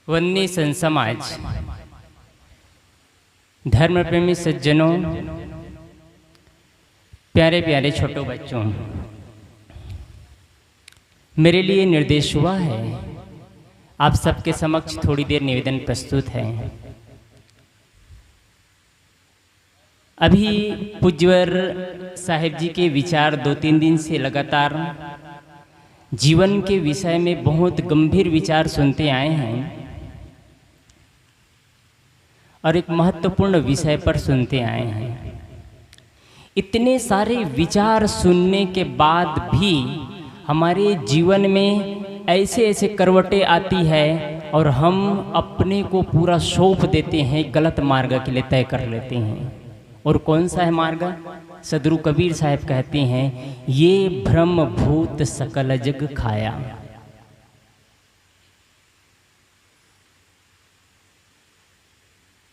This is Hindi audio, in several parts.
वन्य सन समाज, धर्म प्रेमी सज्जनों, प्यारे प्यारे छोटो बच्चों, मेरे लिए निर्देश हुआ है आप सबके समक्ष थोड़ी देर निवेदन प्रस्तुत है। अभी पूज्यवर साहिब जी के विचार 2-3 दिन से लगातार जीवन के विषय में बहुत गंभीर विचार सुनते आए हैं और एक महत्वपूर्ण विषय पर सुनते आए हैं। इतने सारे विचार सुनने के बाद भी हमारे जीवन में ऐसे ऐसे करवटें आती है और हम अपने को पूरा सौंप देते हैं, गलत मार्ग के लिए तय कर लेते हैं। और कौन सा है मार्ग? सदगुरु कबीर साहब कहते हैं, ये ब्रह्म भूत सकल जग खाया।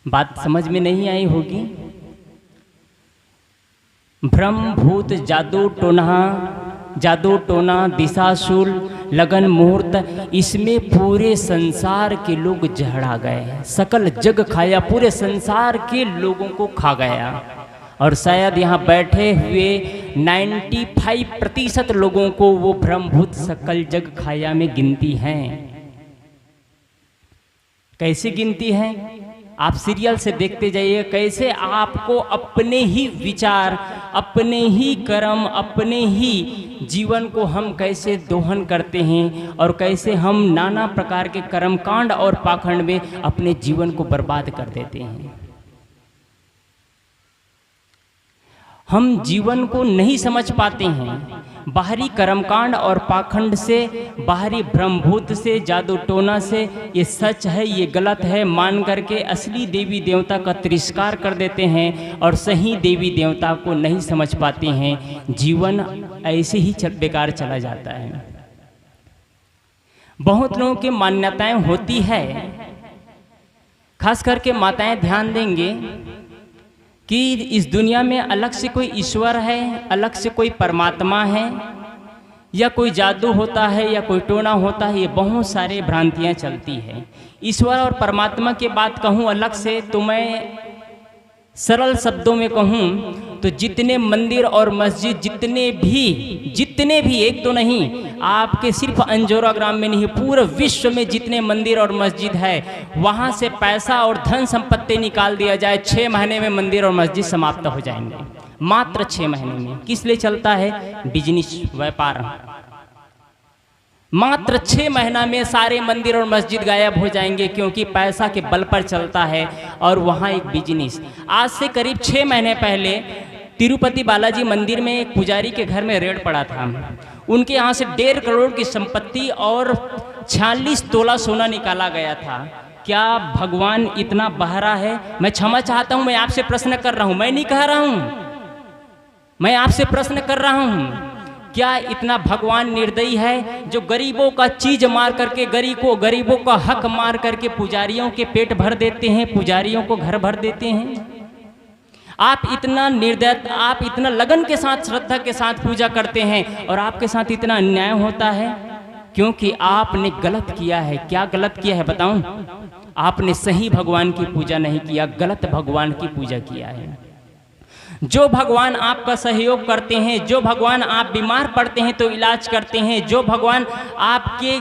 बात समझ में नहीं आई होगी। ब्रह्म भूत जादू टोना दिशाशूल लगन मुहूर्त, इसमें पूरे संसार के लोग जहड़ा गए। सकल जग खाया, पूरे संसार के लोगों को खा गया। और शायद यहाँ बैठे हुए 95% लोगों को वो ब्रह्मभूत सकल जग खाया में गिनती हैं। कैसे गिनती हैं? आप सीरियल से देखते जाइए, कैसे आपको अपने ही विचार, अपने ही कर्म, अपने ही जीवन को हम कैसे दोहन करते हैं और कैसे हम नाना प्रकार के कर्मकांड और पाखंड में अपने जीवन को बर्बाद कर देते हैं। हम जीवन को नहीं समझ पाते हैं। बाहरी कर्मकांड और पाखंड से, बाहरी ब्रह्मभूत से, जादू टोना से ये सच है, ये गलत है मान करके असली देवी देवता का तिरस्कार कर देते हैं और सही देवी देवता को नहीं समझ पाते हैं। जीवन ऐसे ही बेकार चला जाता है। बहुत लोगों की मान्यताएं होती है, खास करके माताएं ध्यान देंगे कि इस दुनिया में अलग से कोई ईश्वर है, अलग से कोई परमात्मा है, या कोई जादू होता है या कोई टोना होता है। ये बहुत सारे भ्रांतियां चलती है। ईश्वर और परमात्मा की बात कहूँ अलग से, तो मैं सरल शब्दों में कहूँ तो जितने मंदिर और मस्जिद, जितने भी एक तो नहीं, आपके सिर्फ अंजोरा ग्राम में नहीं, पूरे विश्व में जितने मंदिर और मस्जिद है, वहाँ से पैसा और धन संपत्ति निकाल दिया जाए, 6 महीने में मंदिर और मस्जिद समाप्त हो जाएंगे। मात्र 6 महीने में। किस लिए चलता है? बिजनेस, व्यापार। मात्र 6 महीना में सारे मंदिर और मस्जिद गायब हो जाएंगे, क्योंकि पैसा के बल पर चलता है और वहाँ एक बिजनेस। आज से करीब 6 महीने पहले तिरुपति बालाजी मंदिर में एक पुजारी के घर में रेड पड़ा था। उनके यहाँ से 1.5 करोड़ की संपत्ति और 46 तोला सोना निकाला गया था। क्या भगवान इतना बहरा है? मैं क्षमा चाहता हूँ, मैं आपसे प्रश्न कर रहा हूँ, मैं नहीं कह रहा हूँ, मैं आपसे प्रश्न कर रहा हूँ। क्या इतना भगवान निर्दयी है जो गरीबों का चीज मार करके, गरीबों का हक मार करके पुजारियों के पेट भर देते हैं, पुजारियों को घर भर देते हैं? आप इतना निर्दय, आप इतना लगन के साथ, श्रद्धा के साथ पूजा करते हैं और आपके साथ इतना अन्याय होता है, क्योंकि आपने गलत किया है। क्या गलत किया है बताऊं? आपने सही भगवान की पूजा नहीं किया, गलत भगवान की पूजा किया है। जो भगवान आपका सहयोग करते हैं, जो भगवान आप बीमार पड़ते हैं तो इलाज करते हैं, जो भगवान आपके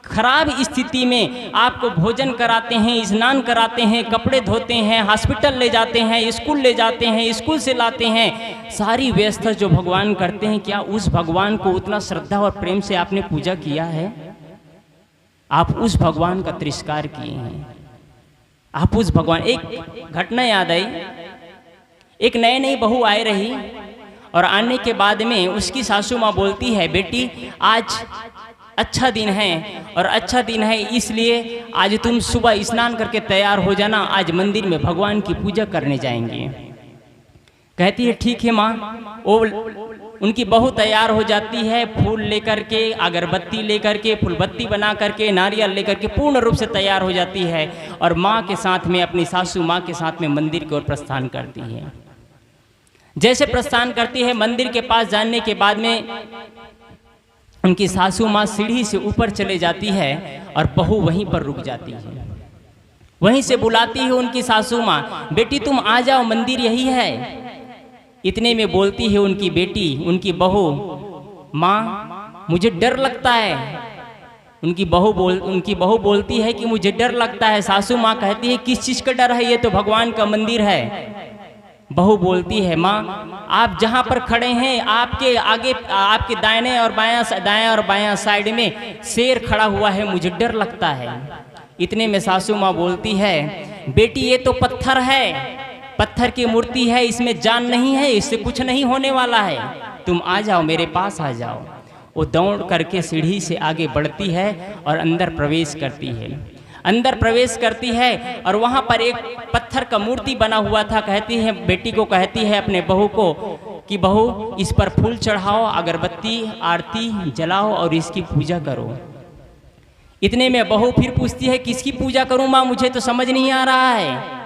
खराब स्थिति में आपको भोजन कराते हैं, स्नान कराते हैं, कपड़े धोते हैं, हॉस्पिटल ले जाते हैं, स्कूल ले जाते हैं, स्कूल से लाते हैं, सारी व्यवस्था जो भगवान करते हैं, क्या उस भगवान को उतना श्रद्धा और प्रेम से आपने पूजा किया है? आप उस भगवान का तिरस्कार किए हैं। आप उस भगवान, एक घटना याद आई। एक नई बहू आई रही और आने के बाद में उसकी सासू माँ बोलती है, बेटी आज अच्छा दिन है और अच्छा दिन है इसलिए आज तुम सुबह स्नान करके तैयार हो जाना, आज मंदिर में भगवान की पूजा करने जाएंगे। कहती है ठीक है माँ। वो उनकी बहू तैयार हो जाती है, फूल लेकर के, अगरबत्ती लेकर के, फूलबत्ती बना करके, नारियल लेकर के पूर्ण रूप से तैयार हो जाती है और माँ के साथ में, अपनी सासू माँ के साथ में मंदिर की ओर प्रस्थान करती है। जैसे प्रस्थान करती है, मंदिर के पास जाने के बाद में उनकी सासू माँ सीढ़ी से ऊपर चले जाती है और बहू वहीं पर रुक जाती है। वहीं से बुलाती है उनकी सासू माँ, बेटी तुम आ जाओ, मंदिर यही है। इतने में बोलती है उनकी बेटी, उनकी बहू, माँ मुझे डर लगता है। उनकी बहू बोलती है कि मुझे डर लगता है। सासू माँ कहती है किस चीज़ का डर है, ये तो भगवान का मंदिर है। बहू बोलती है माँ आप जहाँ पर खड़े हैं आपके आगे, आपके दाहिने और बायां साइड में शेर खड़ा हुआ है, मुझे डर लगता है। इतने में सासू माँ बोलती है बेटी ये तो पत्थर है, पत्थर की मूर्ति है, इसमें जान नहीं है, इससे कुछ नहीं होने वाला है, तुम आ जाओ, मेरे पास आ जाओ। वो दौड़ करके सीढ़ी से आगे बढ़ती है और अंदर प्रवेश करती है। अंदर प्रवेश करती है और वहाँ पर एक पत्थर का मूर्ति बना हुआ था। कहती है, बेटी को कहती है अपने बहू को कि बहू इस पर फूल चढ़ाओ, अगरबत्ती आरती जलाओ और इसकी पूजा करो। इतने में बहू फिर पूछती है किसकी पूजा करूं माँ, मुझे तो समझ नहीं आ रहा है।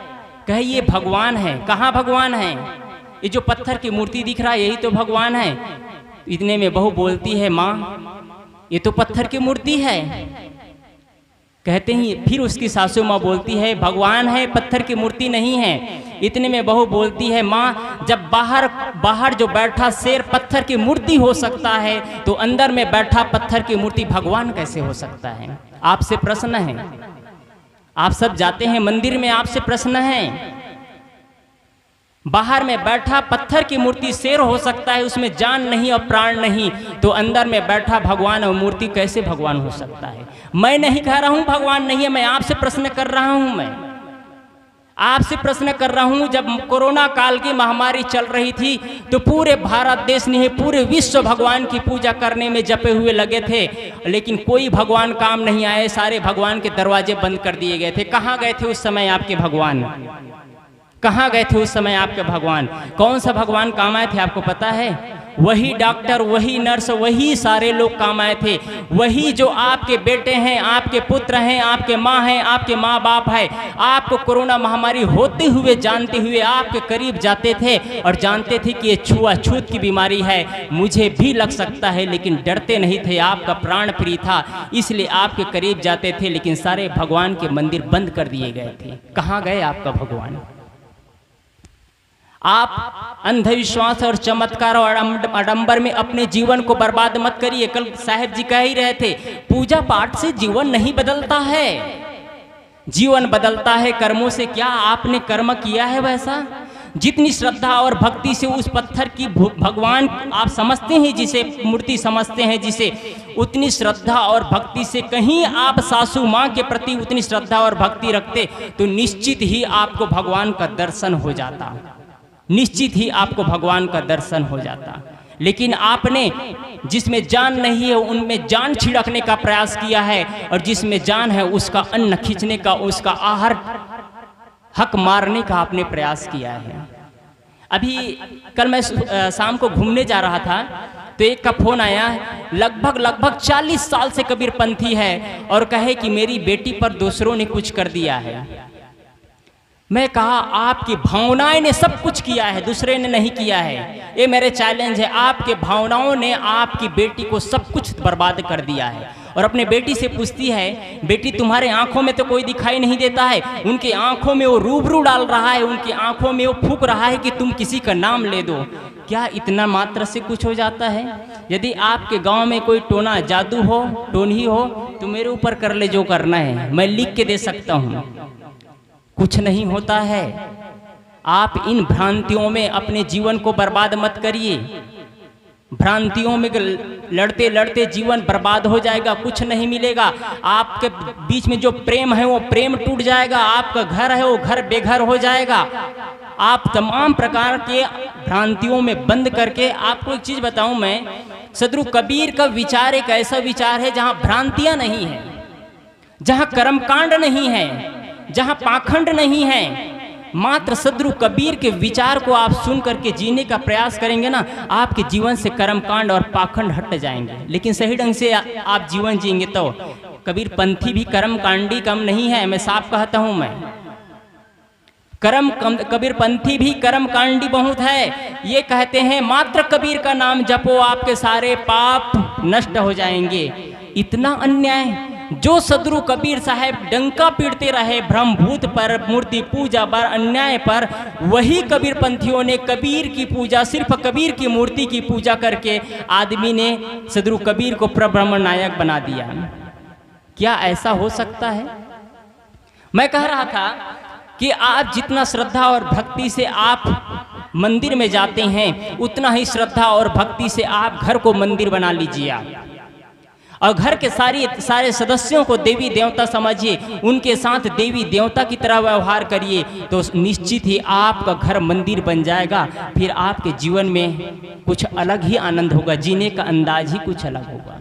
कहे ये भगवान है। कहाँ भगवान है? ये जो पत्थर की मूर्ति दिख रहा है यही तो भगवान है। इतने में बहू बोलती है माँ ये तो पत्थर की मूर्ति है। कहते ही फिर उसकी सासू माँ बोलती है भगवान है, पत्थर की मूर्ति नहीं है। इतने में बहू बोलती है माँ जब बाहर जो बैठा शेर पत्थर की मूर्ति हो सकता है तो अंदर में बैठा पत्थर की मूर्ति भगवान कैसे हो सकता है? आपसे प्रश्न है, आप सब जाते हैं मंदिर में, आपसे प्रश्न है। बाहर में बैठा पत्थर की मूर्ति शेर हो सकता है, उसमें जान नहीं और प्राण नहीं, तो अंदर में बैठा भगवान और मूर्ति कैसे भगवान हो सकता है? मैं नहीं कह रहा हूं भगवान नहीं है, मैं आपसे प्रश्न कर रहा हूं। मैं आपसे प्रश्न कर रहा हूं। जब कोरोना काल की महामारी चल रही थी तो पूरे भारत देश नहीं पूरे विश्व भगवान की पूजा करने में जपे हुए लगे थे, लेकिन कोई भगवान काम नहीं आए, सारे भगवान के दरवाजे बंद कर दिए गए थे। कहाँ गए थे उस समय आपके भगवान? कहाँ गए थे उस समय आपके भगवान? कौन सा भगवान काम आए थे आपको पता है? वही डॉक्टर, वही नर्स, वही सारे लोग काम आए थे। वही जो आपके बेटे हैं, आपके पुत्र हैं, आपके माँ हैं, आपके माँ बाप है, आपको कोरोना महामारी होते हुए जानते हुए आपके करीब जाते थे और जानते थे कि ये छुआछूत की बीमारी है, मुझे भी लग सकता है, लेकिन डरते नहीं थे। आपका प्राण प्रिय था इसलिए आपके करीब जाते थे, लेकिन सारे भगवान के मंदिर बंद कर दिए गए थे। कहाँ गए आपका भगवान? आप अंधविश्वास और चमत्कार और आडंबर में अपने जीवन को बर्बाद मत करिए। कल साहब जी कह ही रहे थे पूजा पाठ से जीवन नहीं बदलता है, जीवन बदलता है कर्मों से। क्या आपने कर्म किया है वैसा? जितनी श्रद्धा और भक्ति से उस पत्थर की भगवान आप समझते हैं, जिसे मूर्ति समझते हैं जिसे, उतनी श्रद्धा और भक्ति से कहीं आप सासू माँ के प्रति उतनी श्रद्धा और भक्ति रखते तो निश्चित ही आपको भगवान का दर्शन हो जाता, निश्चित ही आपको भगवान का दर्शन हो जाता। लेकिन आपने जिसमें जान नहीं है उनमें जान छिड़कने का प्रयास किया है, और जिसमें जान है उसका अन्न खींचने का, उसका आहार हक मारने का आपने प्रयास किया है। अभी कल मैं शाम को घूमने जा रहा था तो एक का फोन आया, लगभग 40 साल से कबीरपंथी है और कहे कि मेरी बेटी पर दूसरों ने कुछ कर दिया है। मैं कहा आपकी भावनाएं ने सब कुछ किया है, दूसरे ने नहीं किया है। ये मेरे चैलेंज है, आपके भावनाओं ने आपकी बेटी को सब कुछ बर्बाद कर दिया है। और अपने बेटी से पूछती है बेटी तुम्हारे आंखों में तो कोई दिखाई नहीं देता है, उनकी आंखों में वो रूबरू डाल रहा है, उनकी आंखों में वो फूंक रहा है कि तुम किसी का नाम ले दो। क्या इतना मात्र से कुछ हो जाता है? यदि आपके गांव में कोई टोना जादू हो, टोनी हो, तो मेरे ऊपर कर ले जो करना है, मैं लिख के दे सकता हूँ। कुछ नहीं होता है। आप इन भ्रांतियों में अपने जीवन को बर्बाद मत करिए। भ्रांतियों में लड़ते लड़ते जीवन बर्बाद हो जाएगा, कुछ नहीं मिलेगा। आपके बीच में जो प्रेम है वो प्रेम टूट जाएगा, आपका घर है वो घर बेघर हो जाएगा। आप तमाम प्रकार के भ्रांतियों में बंद करके, आपको एक चीज बताऊं मैं, सदगुरु कबीर का विचार एक ऐसा विचार है जहां भ्रांतियां नहीं है, जहां कर्मकांड नहीं है, जहां पाखंड नहीं है। मात्र सदगुरु कबीर के विचार को आप सुन करके जीने का प्रयास करेंगे ना, आपके जीवन से कर्मकांड और पाखंड हट जाएंगे। लेकिन सही ढंग से आप जीवन जिएंगे तो कबीर पंथी भी कर्मकांडी कम नहीं है, मैं साफ कहता हूं। मैं कबीर पंथी भी कर्मकांडी बहुत है। ये कहते हैं मात्र कबीर का नाम जपो आपके सारे पाप नष्ट हो जाएंगे। इतना अन्याय। जो सदगुरु कबीर साहब डंका पीटते रहे ब्रह्मभूत पर, मूर्ति पूजा पर, अन्याय पर, वही कबीर पंथियों ने कबीर की पूजा, सिर्फ कबीर की मूर्ति की पूजा करके आदमी ने सदगुरु कबीर को प्रब्रह्म नायक बना दिया। क्या ऐसा हो सकता है? मैं कह रहा था कि आप जितना श्रद्धा और भक्ति से आप मंदिर में जाते हैं, उतना ही श्रद्धा और भक्ति से आप घर को मंदिर बना लीजिए आप, और घर के सारे सदस्यों को देवी देवता समझिए, उनके साथ देवी देवता की तरह व्यवहार करिए, तो निश्चित ही आपका घर मंदिर बन जाएगा। फिर आपके जीवन में कुछ अलग ही आनंद होगा, जीने का अंदाज ही कुछ अलग होगा।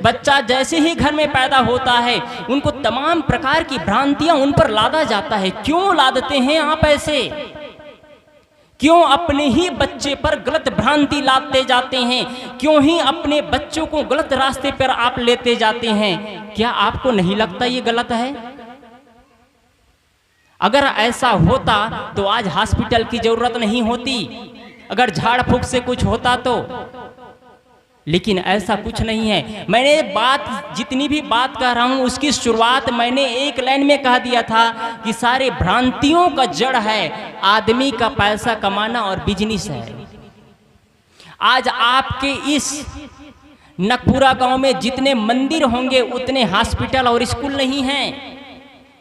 बच्चा जैसे ही घर में पैदा होता है, उनको तमाम प्रकार की भ्रांतियां उन पर लादा जाता है। क्यों लादते हैं आप ऐसे? क्यों अपने ही बच्चे पर गलत भ्रांति लादते जाते हैं? क्यों ही अपने बच्चों को गलत रास्ते पर आप लेते जाते हैं? क्या आपको नहीं लगता ये गलत है? अगर ऐसा होता तो आज हॉस्पिटल की जरूरत नहीं होती, अगर झाड़ फूक से कुछ होता तो। लेकिन ऐसा कुछ नहीं है। मैंने जितनी भी बात कह रहा हूं, उसकी शुरुआत मैंने एक लाइन में कह दिया था कि सारे भ्रांतियों का जड़ है आदमी का पैसा कमाना और बिजनेस है। आज आपके इस नकपुरा गांव में जितने मंदिर होंगे उतने हॉस्पिटल और स्कूल नहीं हैं।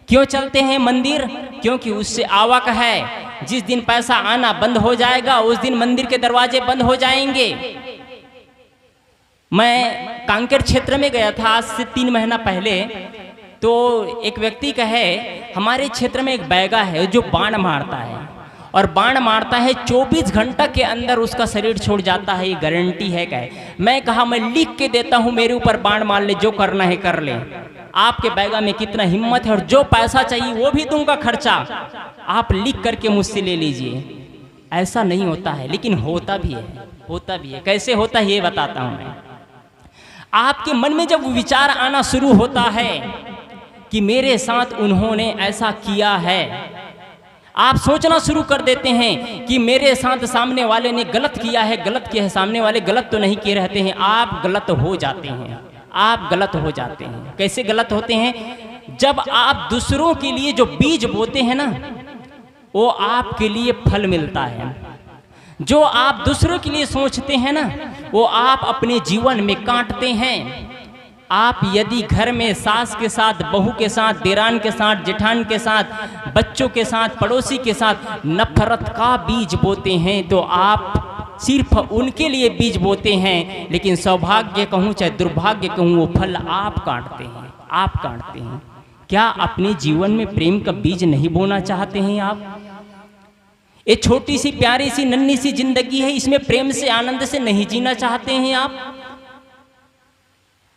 क्यों चलते हैं मंदिर? क्योंकि उससे आवक है। जिस दिन पैसा आना बंद हो जाएगा, उस दिन मंदिर के दरवाजे बंद हो जाएंगे। मैं कांकेर क्षेत्र में गया था आज से 3 महीना पहले, तो एक व्यक्ति का है, हमारे क्षेत्र में एक बैगा है जो बाण मारता है, और बाण मारता है 24 घंटा के अंदर उसका शरीर छोड़ जाता है। ये गारंटी है क्या? मैं कहा मैं लिख के देता हूँ, मेरे ऊपर बाण मार ले, जो करना है कर ले। आपके बैगा में कितना हिम्मत है, और जो पैसा चाहिए वो भी दूंगा खर्चा, आप लिख करके मुझसे ले लीजिए। ऐसा नहीं होता है, लेकिन होता भी है, होता भी है। कैसे होता है ये बताता हूँ मैं। आपके मन में जब विचार आना शुरू होता है कि मेरे साथ उन्होंने ऐसा किया है, आप सोचना शुरू कर देते हैं कि मेरे साथ सामने वाले ने गलत किया है, गलत किया है। सामने वाले गलत तो नहीं किए रहते हैं, आप गलत हो जाते हैं, आप गलत हो जाते हैं। कैसे गलत होते हैं? जब आप दूसरों के लिए जो बीज बोते हैं ना, वो आपके लिए फल मिलता है। जो आप दूसरों के लिए सोचते हैं ना, वो आप अपने जीवन में काटते हैं। आप यदि घर में सास के साथ, बहू के साथ, देरान के साथ, जेठान के साथ, बच्चों के साथ, पड़ोसी के साथ नफरत का बीज बोते हैं, तो आप सिर्फ उनके लिए बीज बोते हैं, लेकिन सौभाग्य कहूँ चाहे दुर्भाग्य कहूँ, वो फल आप काटते हैं, आप काटते हैं। क्या अपने जीवन में प्रेम का बीज नहीं बोना चाहते हैं आप? ये छोटी सी प्यारी सी नन्ही सी जिंदगी है, इसमें प्रेम से आनंद से नहीं जीना चाहते हैं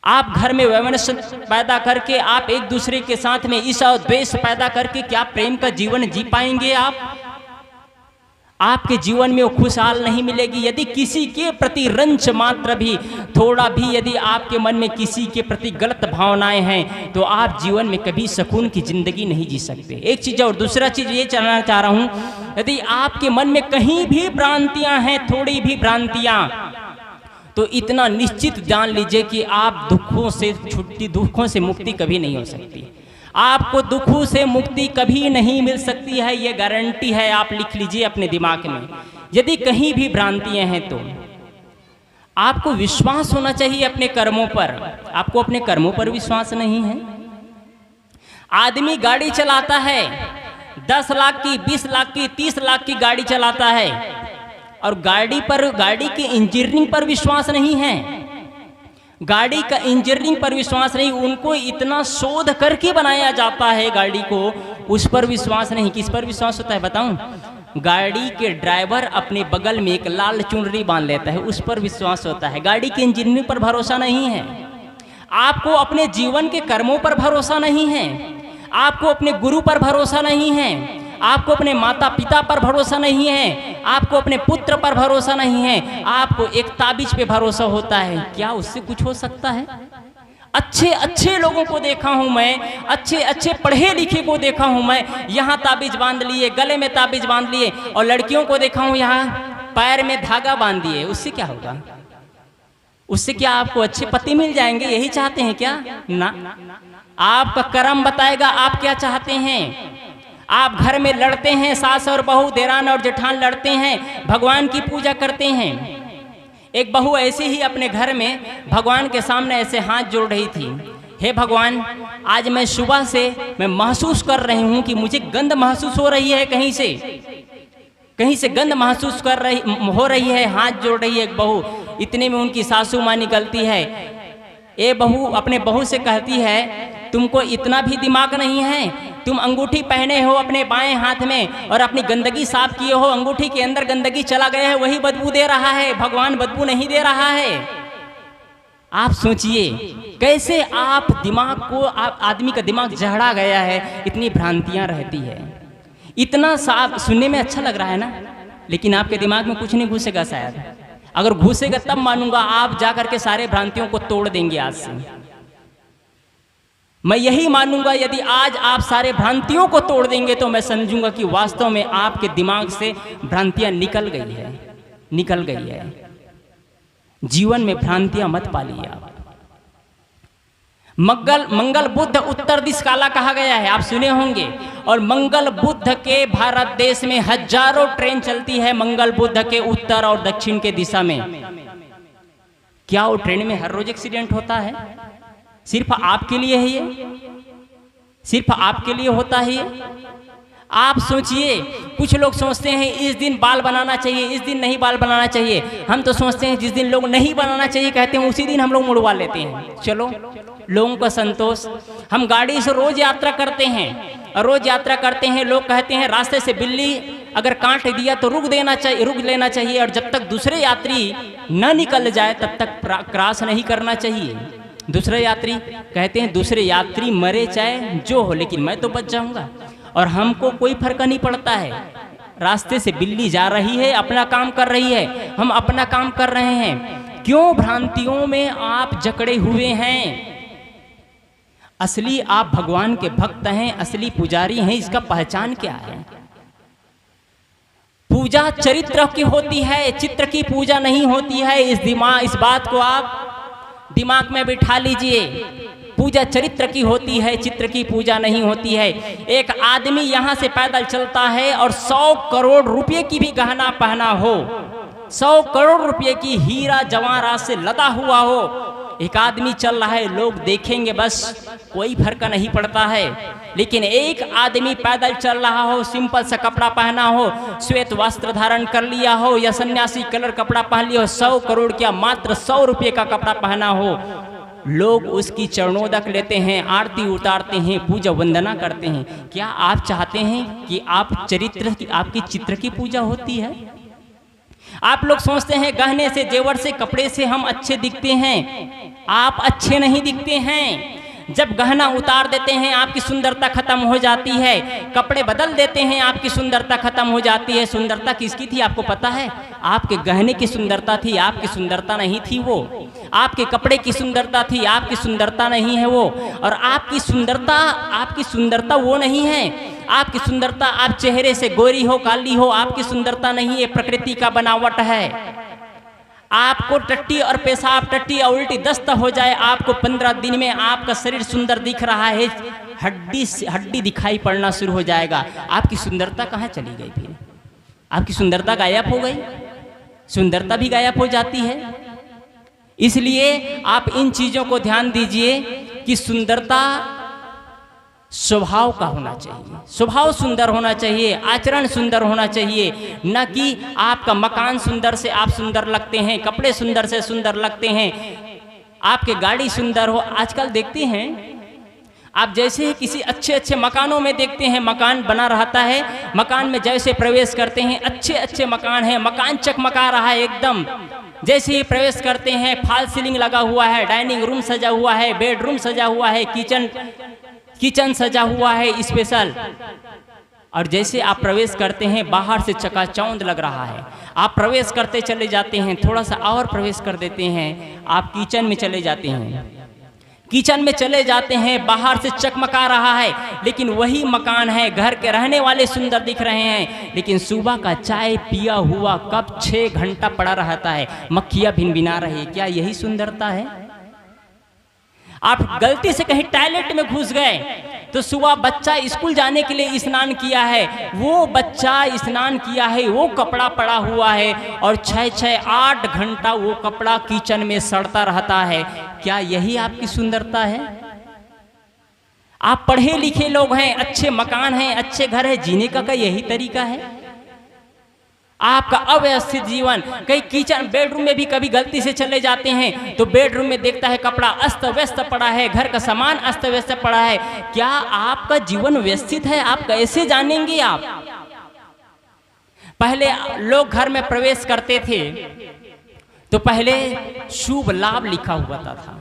आप घर में वैमनस्य पैदा करके, आप एक दूसरे के साथ में ईर्ष्या और द्वेष पैदा करके क्या प्रेम का जीवन जी पाएंगे आप? आपके जीवन में वो खुशहाल नहीं मिलेगी। यदि किसी के प्रति रंच मात्र भी, थोड़ा भी यदि आपके मन में किसी के प्रति गलत भावनाएं हैं, तो आप जीवन में कभी सुकून की जिंदगी नहीं जी सकते। एक चीज, और दूसरा चीज ये जानना चाह रहा हूं, यदि आपके मन में कहीं भी भ्रांतियां हैं, थोड़ी भी भ्रांतियां, तो इतना निश्चित जान लीजिए कि आप दुखों से मुक्ति कभी नहीं हो सकती। आपको दुखों से मुक्ति कभी नहीं मिल सकती है, ये गारंटी है। आप लिख लीजिए अपने दिमाग में। यदि कहीं भी भ्रांतियां हैं तो आपको विश्वास होना चाहिए अपने कर्मों पर। आपको अपने कर्मों पर विश्वास नहीं है। आदमी गाड़ी चलाता है, 10 लाख की, 20 लाख की, 30 लाख की गाड़ी चलाता है, और गाड़ी के इंजीनियरिंग पर विश्वास नहीं है, गाड़ी का इंजीनियरिंग पर विश्वास नहीं। उनको इतना शोध करके बनाया जाता है गाड़ी को, उस पर विश्वास नहीं। किस पर विश्वास होता है बताऊं? गाड़ी के ड्राइवर अपने बगल में एक लाल चुनरी बांध लेता है, उस पर विश्वास होता है। गाड़ी के इंजीनियरिंग पर भरोसा नहीं है। आपको अपने जीवन के कर्मों पर भरोसा नहीं है, आपको अपने गुरु पर भरोसा नहीं है, आपको अपने माता पिता पर भरोसा नहीं है, आपको अपने पुत्र पर भरोसा नहीं है, आपको एक ताबीज पे भरोसा होता है। क्या उससे कुछ हो सकता है? अच्छे अच्छे लोगों को देखा हूं मैं, अच्छे अच्छे पढ़े लिखे को देखा हूं मैं, यहाँ ताबीज बांध लिए, गले में ताबीज बांध लिए, और लड़कियों को देखा हूं यहाँ पैर में धागा बांध दिए। उससे क्या होगा? उससे क्या आपको अच्छे पति मिल जाएंगे? यही चाहते हैं क्या? ना, आपका कर्म बताएगा आप क्या चाहते हैं। आप घर में लड़ते हैं, सास और बहू, देरान और जेठान लड़ते हैं, भगवान की पूजा करते हैं। एक बहू ऐसे ही अपने घर में भगवान के सामने ऐसे हाथ जोड़ रही थी, हे भगवान, आज मैं सुबह से मैं महसूस कर रही हूँ कि मुझे गंध महसूस हो रही है, कहीं से गंध महसूस हो रही है। हाथ जोड़ रही है एक बहू। इतने में उनकी सासू माँ निकलती है। ये बहू अपने बहू से कहती है, तुमको इतना भी दिमाग नहीं है? तुम अंगूठी पहने हो अपने बाएं हाथ में और अपनी गंदगी साफ किए हो, अंगूठी के अंदर गंदगी चला गया है, वही बदबू दे रहा है, भगवान बदबू नहीं दे रहा है। आप सोचिए कैसे आप दिमाग को, आदमी का दिमाग जहड़ा गया है, इतनी भ्रांतियां रहती है। इतना साफ सुनने में अच्छा लग रहा है ना, लेकिन आपके दिमाग में कुछ नहीं घुसेगा। शायद अगर घुसेगा तब मानूंगा, आप जाकर के सारे भ्रांतियों को तोड़ देंगे। आज से मैं यही मानूंगा, यदि आज आप सारे भ्रांतियों को तोड़ देंगे तो मैं समझूंगा कि वास्तव में आपके दिमाग से भ्रांतियां निकल गई है। जीवन में भ्रांतियां मत पालिए आप। मंगल बुध उत्तर दिश काला कहा गया है, आप सुने होंगे। और मंगल बुध के भारत देश में हजारों ट्रेन चलती है मंगल बुध के उत्तर और दक्षिण के दिशा में। क्या वो ट्रेन में हर रोज एक्सीडेंट होता है? सिर्फ आपके लिए है ये? सिर्फ आपके लिए होता है ये? आप सोचिए, कुछ लोग सोचते हैं इस दिन बाल बनाना चाहिए, इस दिन नहीं बाल बनाना चाहिए। हम तो सोचते हैं जिस दिन लोग नहीं बनाना चाहिए कहते हैं, उसी दिन हम लोग मुड़वा लेते हैं। चलो, लोगों का संतोष। हम गाड़ी से रोज यात्रा करते हैं और रोज यात्रा करते हैं, लोग कहते हैं रास्ते से बिल्ली अगर काट दिया तो रुक लेना चाहिए, और जब तक दूसरे यात्री न निकल जाए तब तक क्रॉस नहीं करना चाहिए। दूसरे यात्री कहते हैं दूसरे यात्री मरे चाहे जो हो, लेकिन मैं तो बच जाऊंगा, और हमको कोई फर्क नहीं पड़ता है। रास्ते से बिल्ली जा रही है, अपना काम कर रही है, हम अपना काम कर रहे हैं। क्यों भ्रांतियों में आप जकड़े हुए हैं? असली आप भगवान के भक्त हैं, असली पुजारी हैं, इसका पहचान क्या है? पूजा चरित्र की होती है, चित्र की पूजा नहीं होती है। इस बात को आप दिमाग में बिठा लीजिए। पूजा चरित्र की होती है, चित्र की पूजा नहीं होती है। एक आदमी यहाँ से पैदल चलता है और 100 करोड़ रुपए की भी गहना पहना हो, 100 करोड़ रुपए की हीरा जवाहरात से लदा हुआ हो, एक आदमी चल रहा है, लोग देखेंगे बस, कोई फर्क नहीं पड़ता है। लेकिन एक आदमी पैदल चल रहा हो, सिंपल सा कपड़ा पहना हो, श्वेत वस्त्र धारण कर लिया हो या सन्यासी कलर कपड़ा पहन लिया हो, 100 करोड़ क्या मात्र 100 रुपये का कपड़ा पहना हो, लोग उसकी चरणोदक लेते हैं, आरती उतारते हैं, पूजा वंदना करते हैं। क्या आप चाहते हैं कि आपकी चित्र की पूजा होती है? आप लोग सोचते हैं गहने से, जेवर से, कपड़े से हम अच्छे दिखते हैं। आप अच्छे नहीं दिखते हैं। जब गहना उतार देते हैं आपकी सुंदरता खत्म हो जाती है, कपड़े बदल देते हैं आपकी सुंदरता खत्म हो जाती है। सुंदरता किसकी थी आपको पता है? आपके गहने की सुंदरता थी, आपकी सुंदरता नहीं थी वो। आपके कपड़े की सुंदरता थी, आपकी सुंदरता नहीं है वो। और आपकी सुंदरता वो नहीं है। आपकी सुंदरता, आप चेहरे से गोरी हो काली हो, आपकी सुंदरता नहीं है, प्रकृति का बनावट है। आपको टट्टी और पेशाब, टट्टी और उल्टी दस्त हो जाए, आपको 15 दिन में आपका शरीर सुंदर दिख रहा है, हड्डी दिखाई पड़ना शुरू हो जाएगा। आपकी सुंदरता कहाँ चली गई? फिर आपकी सुंदरता गायब हो गई, सुंदरता भी गायब हो जाती है। इसलिए आप इन चीजों को ध्यान दीजिए कि सुंदरता स्वभाव का होना चाहिए, स्वभाव सुंदर होना चाहिए, आचरण सुंदर होना चाहिए। न कि आपका मकान सुंदर से आप सुंदर लगते हैं, कपड़े सुंदर से सुंदर लगते हैं, आपके गाड़ी सुंदर हो। आजकल देखते हैं आप, जैसे ही किसी अच्छे मकानों में देखते हैं, मकान बना रहता है, मकान में जैसे प्रवेश करते हैं, अच्छे मकान है, मकान चकमका रहा है एकदम। जैसे ही प्रवेश करते हैं, फॉल सीलिंग लगा हुआ है, डाइनिंग रूम सजा हुआ है, बेडरूम सजा हुआ है, किचन सजा हुआ है स्पेशल। और जैसे आप प्रवेश करते हैं, बाहर से चकाचौंध लग रहा है। आप प्रवेश करते चले जाते हैं, थोड़ा सा और प्रवेश कर देते हैं, आप किचन में चले जाते हैं। किचन में चले जाते हैं, बाहर से चकमका रहा है, लेकिन वही मकान है, घर के रहने वाले सुंदर दिख रहे हैं, लेकिन सुबह का चाय पिया हुआ कप 6 घंटा पड़ा रहता है, मक्खियां भिनभिना रही। क्या यही सुंदरता है? आप गलती से कहीं टॉयलेट में घुस गए तो सुबह बच्चा स्कूल जाने के लिए स्नान किया है, वो बच्चा स्नान किया है, वो कपड़ा पड़ा हुआ है और 6-8 घंटा वो कपड़ा किचन में सड़ता रहता है। क्या यही आपकी सुंदरता है? आप पढ़े लिखे लोग हैं, अच्छे मकान हैं, अच्छे घर है, जीने का यही तरीका है? आपका अव्यवस्थित जीवन, कई किचन बेडरूम में भी कभी गलती से चले जाते हैं तो बेडरूम में देखता है कपड़ा अस्त व्यस्त पड़ा है, घर का सामान अस्त व्यस्त पड़ा है। क्या आपका जीवन व्यवस्थित है? आप कैसे जानेंगे? आप पहले लोग घर में प्रवेश करते थे तो पहले शुभ लाभ लिखा हुआ था।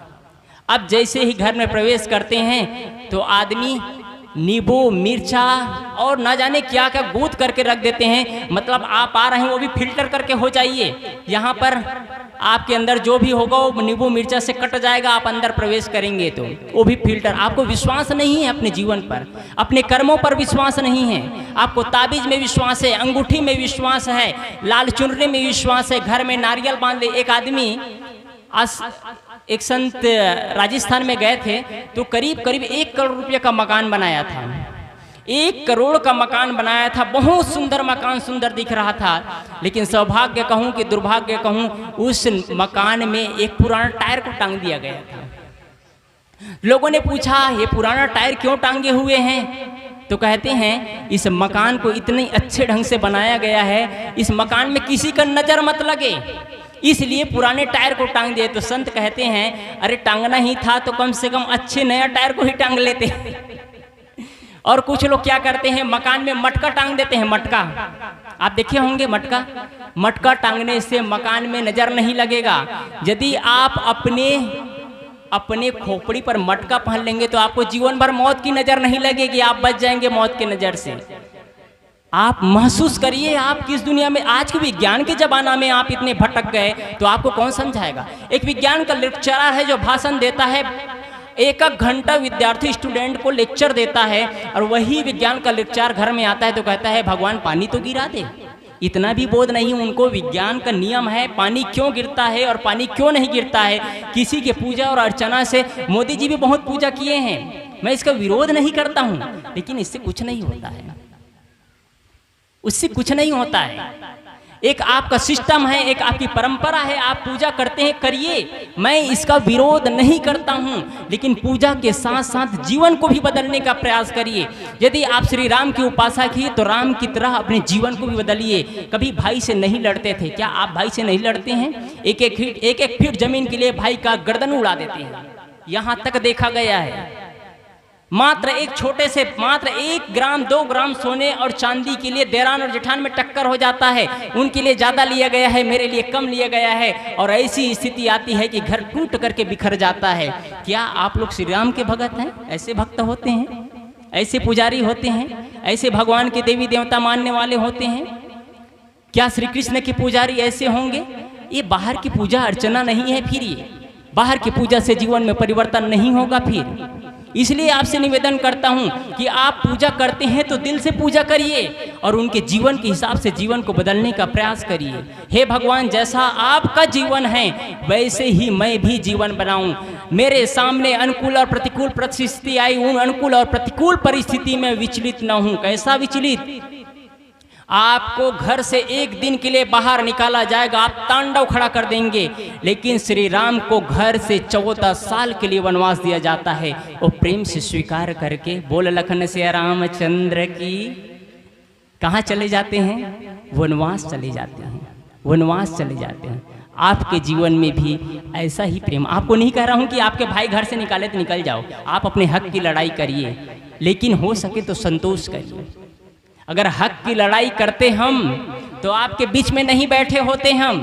अब जैसे ही घर में प्रवेश करते हैं तो आदमी नींबू मिर्चा और ना जाने क्या क्या गूंथ करके रख देते हैं। मतलब आप आ रहे हैं वो भी फिल्टर करके हो जाइए, यहाँ पर आपके अंदर जो भी होगा वो नींबू मिर्चा से कट जाएगा। आप अंदर प्रवेश करेंगे तो वो भी फिल्टर। आपको विश्वास नहीं है अपने जीवन पर, अपने कर्मों पर विश्वास नहीं है, आपको ताबीज में विश्वास है, अंगूठी में विश्वास है, लाल चुनरी में विश्वास है, घर में नारियल बांध ले। एक आदमी एक संत राजस्थान में गए थे तो करीब 1 करोड़ रुपये का मकान बनाया था। 1 करोड़ का मकान बनाया था, बहुत सुंदर मकान, सुंदर दिख रहा था। लेकिन सौभाग्य कहूँ कि दुर्भाग्य कहूँ, उस मकान में एक पुराना टायर को टांग दिया गया था। लोगों ने पूछा ये पुराना टायर क्यों टांगे हुए हैं? तो कहते हैं इस मकान को इतने अच्छे ढंग से बनाया गया है, इस मकान में किसी का नजर मत लगे, इसलिए पुराने टायर को टांग दिए। तो संत कहते हैं अरे टांगना ही था तो कम से कम अच्छे नया टायर को ही टांग लेते। और कुछ लोग क्या करते हैं, मकान में मटका टांग देते हैं। मटका आप देखे होंगे, मटका टांगने से मकान में नजर नहीं लगेगा। यदि आप अपने खोपड़ी पर मटका पहन लेंगे तो आपको जीवन भर मौत की नजर नहीं लगेगी, आप बच जाएंगे मौत की नजर से। आप महसूस करिए आप किस दुनिया में, आज के विज्ञान के जमाना में आप इतने भटक गए तो आपको कौन समझाएगा। एक विज्ञान का लेक्चरर है जो भाषण देता है, 1 घंटा विद्यार्थी स्टूडेंट को लेक्चर देता है, और वही विज्ञान का लेक्चर घर में आता है तो कहता है भगवान पानी तो गिरा दे। इतना भी बोध नहीं उनको, विज्ञान का नियम है पानी क्यों गिरता है और पानी क्यों नहीं गिरता है। किसी के पूजा और अर्चना से मोदी जी भी बहुत पूजा किए हैं, मैं इसका विरोध नहीं करता हूँ, लेकिन इससे कुछ नहीं होता है, उससे कुछ नहीं होता है। एक आपका सिस्टम है, एक आपकी परंपरा है, आप पूजा करते हैं, करिए, मैं इसका विरोध नहीं करता हूं, लेकिन पूजा के साथ साथ जीवन को भी बदलने का प्रयास करिए। यदि आप श्री राम की उपासना की तो राम की तरह अपने जीवन को भी बदलिए। कभी भाई से नहीं लड़ते थे, क्या आप भाई से नहीं लड़ते हैं? एक फीट जमीन के लिए भाई का गर्दन उड़ा देते हैं, यहां तक देखा गया है। मात्र 1 ग्राम 2 ग्राम सोने और चांदी के लिए देरान और जेठान में टक्कर हो जाता है, उनके लिए ज्यादा लिया गया है, मेरे लिए कम लिया गया है, और ऐसी स्थिति आती है कि घर टूट करके बिखर जाता है। क्या आप लोग श्री राम के भगत हैं? ऐसे भक्त होते हैं, ऐसे पुजारी होते हैं, ऐसे भगवान के देवी देवता मानने वाले होते हैं? क्या श्री कृष्ण के पुजारी ऐसे होंगे? ये बाहर की पूजा अर्चना नहीं है, फिर ये बाहर की पूजा से जीवन में परिवर्तन नहीं होगा। फिर इसलिए आपसे निवेदन करता हूं कि आप पूजा करते हैं तो दिल से पूजा करिए और उनके जीवन के हिसाब से जीवन को बदलने का प्रयास करिए। हे भगवान, जैसा आपका जीवन है वैसे ही मैं भी जीवन बनाऊं। मेरे सामने अनुकूल और प्रतिकूल परिस्थिति आई, उन अनुकूल और प्रतिकूल परिस्थिति में विचलित न हूं। कैसा विचलित? आपको घर से 1 दिन के लिए बाहर निकाला जाएगा, आप तांडव खड़ा कर देंगे, लेकिन श्री राम को घर से 14 साल के लिए वनवास दिया जाता है। वो प्रेम से स्वीकार करके बोल लखन से रामचंद्र की कहाँ चले जाते हैं? वनवास चले जाते हैं, वनवास चले जाते हैं। आपके जीवन में भी ऐसा ही प्रेम, आपको नहीं कह रहा हूँ कि आपके भाई घर से निकाले तो निकल जाओ, आप अपने हक की लड़ाई करिए, लेकिन हो सके तो संतोष करिए। अगर हक की लड़ाई करते हम तो आपके बीच में नहीं बैठे होते हम।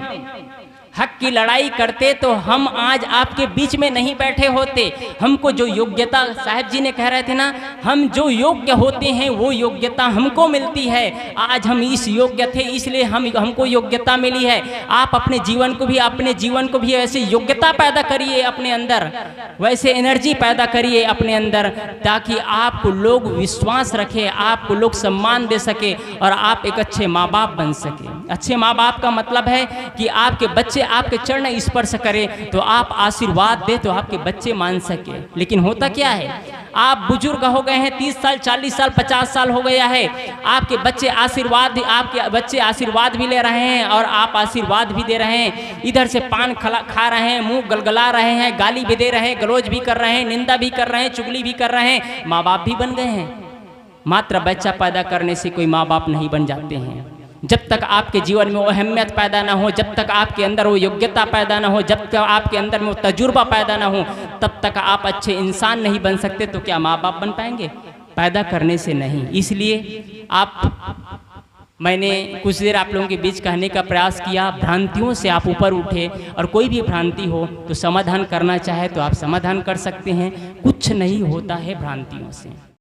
हक की लड़ाई करते तो हम आज आपके बीच में नहीं बैठे होते। हमको जो योग्यता, साहब जी ने कह रहे थे ना, हम जो योग्य होते हैं वो योग्यता हमको मिलती है। आज हम इस योग्य थे इसलिए हमको योग्यता मिली है। आप अपने जीवन को भी ऐसे योग्यता पैदा करिए अपने अंदर, वैसे एनर्जी पैदा करिए अपने अंदर, ताकि आपको लोग विश्वास रखें, आपको लोग सम्मान दे सके और आप एक अच्छे माँ बाप बन सके। अच्छे माँ बाप का मतलब है कि आपके बच्चे आपके चरण स्पर्श करें तो आप आशीर्वाद दे तो आपके बच्चे मान सके। लेकिन होता क्या है, आप बुजुर्ग हो गए हैं, 30 साल 40 साल 50 साल हो गया है, आपके बच्चे आशीर्वाद भी ले रहे हैं और आप आशीर्वाद भी दे रहे हैं। इधर से पान खा रहे हैं, मुंह गलगला रहे हैं, गाली भी दे रहे हैं, गलौज भी कर रहे हैं, निंदा भी कर रहे हैं, चुगली भी कर रहे हैं, माँ बाप भी बन गए हैं। मात्र बच्चा पैदा करने से कोई माँ बाप नहीं बन जाते हैं। जब तक आपके जीवन में वो अहमियत पैदा ना हो, जब तक आपके अंदर वो योग्यता पैदा ना हो, जब तक आपके अंदर में वो तजुर्बा पैदा ना हो, तब तक आप अच्छे इंसान नहीं बन सकते। तो क्या माँ बाप बन पाएंगे? पैदा करने से नहीं। इसलिए मैंने कुछ देर आप लोगों के बीच कहने का प्रयास किया, भ्रांतियों से आप ऊपर उठे और कोई भी भ्रांति हो तो समाधान करना चाहे तो आप समाधान कर सकते हैं। कुछ नहीं होता है भ्रांतियों से।